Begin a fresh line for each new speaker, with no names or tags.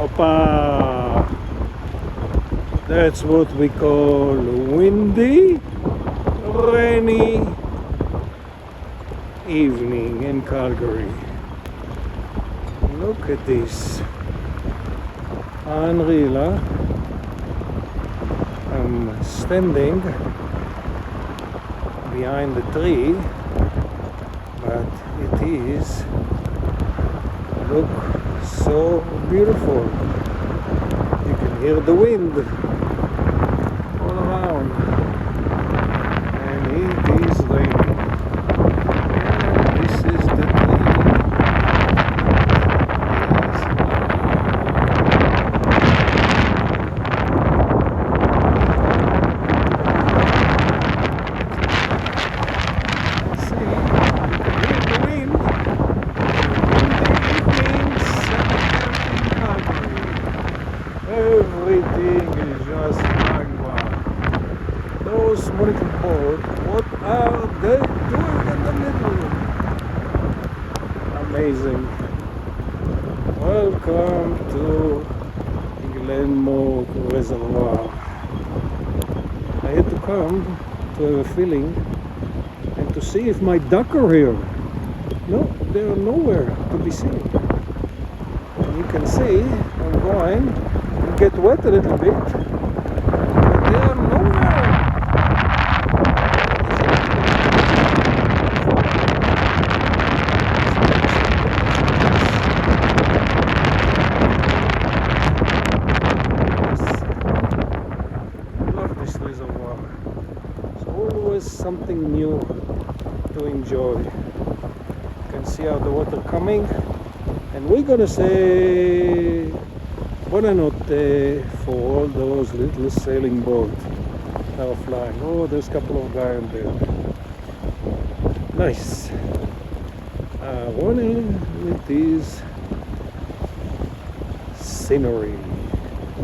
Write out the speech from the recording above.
Opa! That's what we call windy, rainy evening in Calgary. Look at this. Unreal, huh? I'm standing behind the tree, but it is, look, so beautiful. You can hear the wind all around, and it is raining. And this is the tree. Everything is just magma. Those molecule boats, what are they doing in the middle? Amazing. Welcome to Glenmore Reservoir. I had to come to have a feeling and to see if my duck are here. No, they are nowhere to be seen. And you can see I'm going. Get wet a little bit, but they are nowhere. I love this reservoir. It's always something new to enjoy. You can see how the water coming, and we're gonna say Buonanotte for all those little sailing boats that are flying. Oh, there's a couple of guys there. Nice. Running with these scenery.